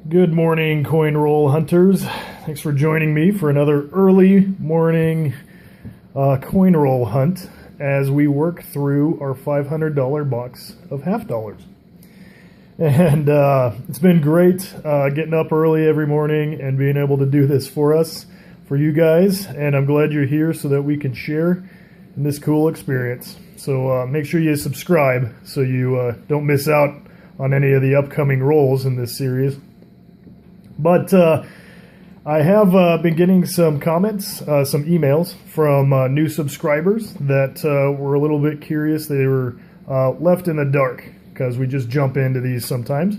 Good morning, coin roll hunters. Thanks for joining me for another early morning coin roll hunt as we work through our $500 box of half dollars. And it's been great getting up early every morning and being able to do this for us, for you guys. And I'm glad you're here so that we can share in this cool experience. So make sure you subscribe so you don't miss out on any of the upcoming rolls in this series. But I have been getting some comments, some emails from new subscribers that were a little bit curious. They were left in the dark because we just jump into these sometimes.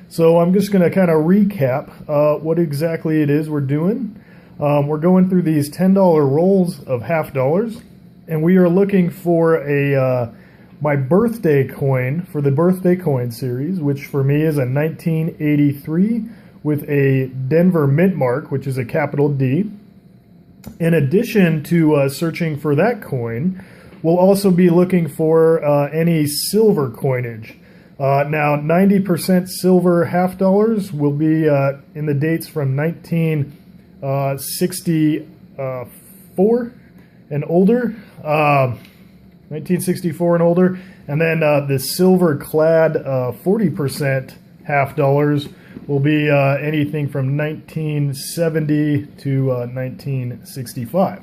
So I'm just going to kind of recap what exactly it is we're doing. We're going through these $10 rolls of half dollars, and we are looking for a my birthday coin for the birthday coin series, which for me is a 1983 with a Denver Mint mark, which is a capital D. In addition to searching for that coin, we'll also be looking for any silver coinage. Now, 90% silver half dollars will be in the dates from 1964 and older. 1964 and older. And then the silver clad 40% half dollars will be anything from 1970 to 1965.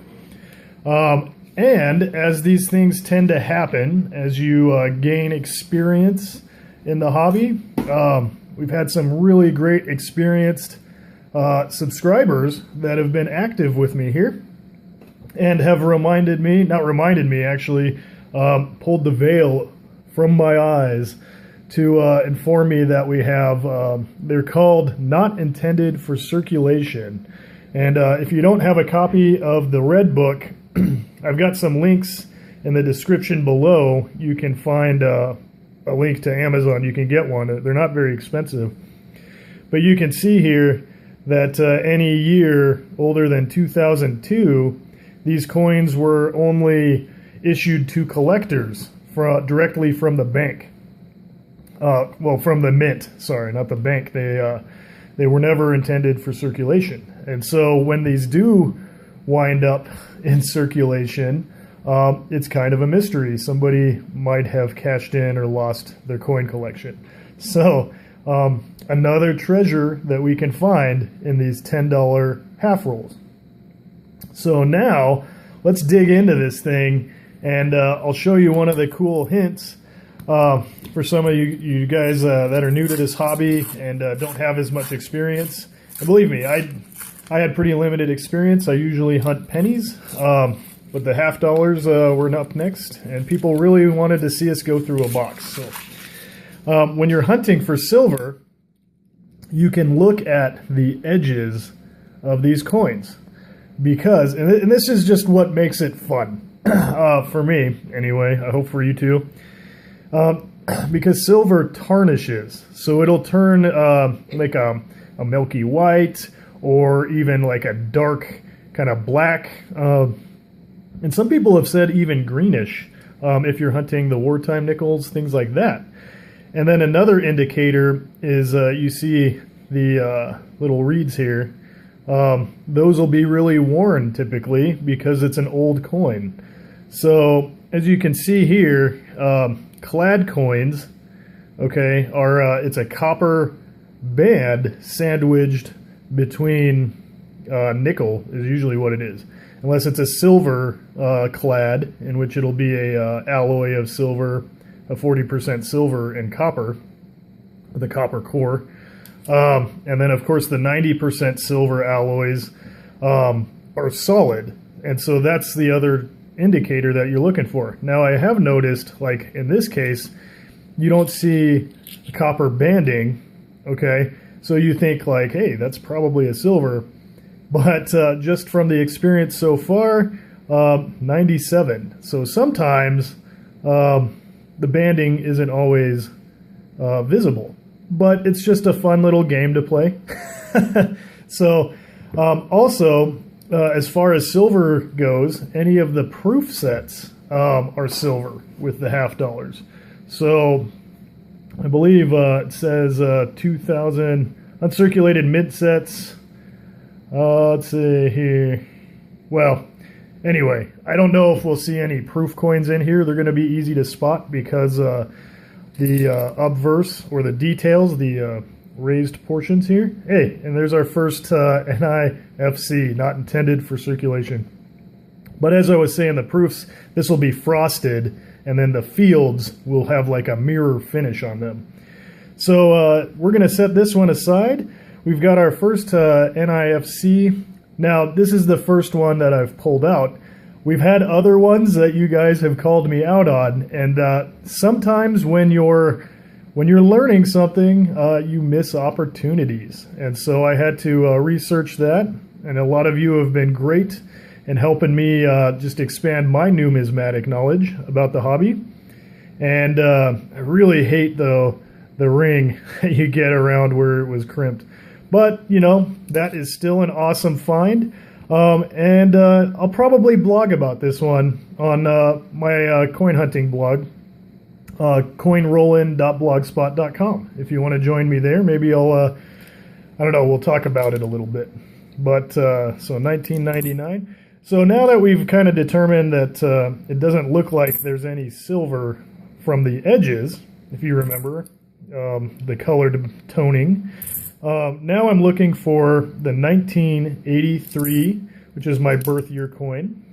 And as these things tend to happen, as you gain experience in the hobby, we've had some really great experienced subscribers that have been active with me here and have reminded me, not reminded me actually, pulled the veil from my eyes to inform me that we have, they're called Not Intended for Circulation. And if you don't have a copy of the Red Book, I've got some links in the description below. You can find a link to Amazon. You can get one. They're not very expensive. But you can see here that any year older than 2002, these coins were only issued to collectors directly from the bank. Well, from the mint, sorry, not the bank. They were never intended for circulation. And so when these do wind up in circulation, it's kind of a mystery. Somebody might have cashed in or lost their coin collection. So another treasure that we can find in these $10 half rolls. So now let's dig into this thing, and I'll show you one of the cool hints for some of you guys that are new to this hobby and don't have as much experience. And believe me, I had pretty limited experience. I usually hunt pennies, but the half dollars were up next, and people really wanted to see us go through a box. So when you're hunting for silver, you can look at the edges of these coins because, and this is just what makes it fun for me anyway. I hope for you too. Because silver tarnishes, so it'll turn like a milky white or even like a dark kind of black, and some people have said even greenish if you're hunting the wartime nickels, things like that. And then another indicator is you see the little reeds here. Those will be really worn typically because it's an old coin. So as you can see here, clad coins, okay, are it's a copper band sandwiched between nickel is usually what it is, unless it's a silver clad, in which it'll be a alloy of silver, a 40% silver and copper, with a copper core, and then of course the 90% silver alloys are solid, and so that's the other indicator that you're looking for. Now I have noticed, like in this case, you don't see copper banding, okay? So you think like, hey, that's probably a silver, but just from the experience so far, 97. So sometimes the banding isn't always visible, but it's just a fun little game to play. So also, as far as silver goes, any of the proof sets are silver with the half dollars. So I believe it says 2000 Uncirculated mint sets. Let's see here. Well, anyway, I don't know if we'll see any proof coins in here. They're going to be easy to spot because the obverse, or the details, the raised portions here. Hey, and there's our first NIFC, not intended for circulation. But as I was saying, the proofs, this will be frosted, and then the fields will have like a mirror finish on them. So we're going to set this one aside. We've got our first NIFC. Now, this is the first one that I've pulled out. We've had other ones that you guys have called me out on, and sometimes when you're learning something, you miss opportunities. And so I had to research that, and a lot of you have been great in helping me just expand my numismatic knowledge about the hobby. And I really hate, though, the ring you get around where it was crimped. But, you know, that is still an awesome find. And I'll probably blog about this one on my coin hunting blog, coinrollin.blogspot.com. If you want to join me there, maybe I'll, I don't know, we'll talk about it a little bit. But, so 1999. So now that we've kind of determined that it doesn't look like there's any silver from the edges, if you remember, the colored toning, now I'm looking for the 1983, which is my birth year coin,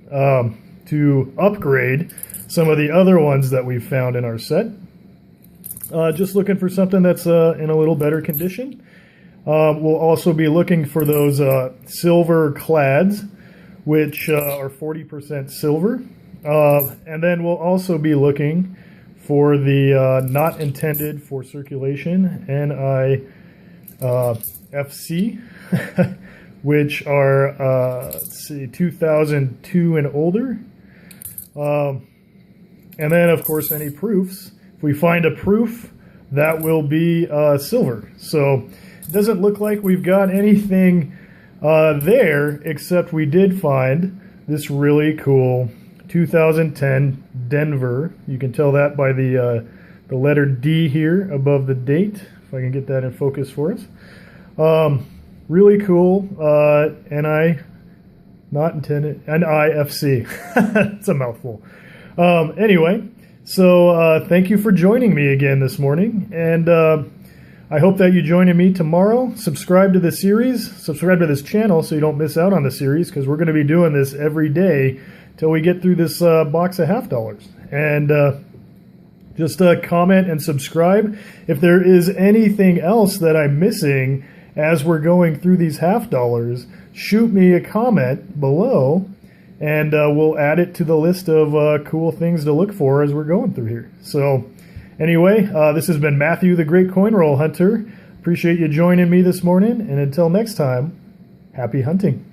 to upgrade some of the other ones that we've found in our set. Just looking for something that's in a little better condition. We'll also be looking for those silver clads, which are 40% silver. And then we'll also be looking for the not intended for circulation NIFC, which are, let's see, 2002 and older. And then, of course, any proofs. If we find a proof, that will be silver. So it doesn't look like we've got anything there, except we did find this really cool 2010 Denver. You can tell that by the letter D here above the date, if I can get that in focus for us. Really cool NIFC. It's a mouthful. Anyway, so thank you for joining me again this morning, and I hope that you join me tomorrow. Subscribe to the series, subscribe to this channel so you don't miss out on the series, because we're going to be doing this every day till we get through this box of $50. And just comment and subscribe. If there is anything else that I'm missing as we're going through these $50, shoot me a comment below, and we'll add it to the list of cool things to look for as we're going through here. So anyway, this has been Matthew, the Great Coin Roll Hunter. Appreciate you joining me this morning, and until next time, happy hunting.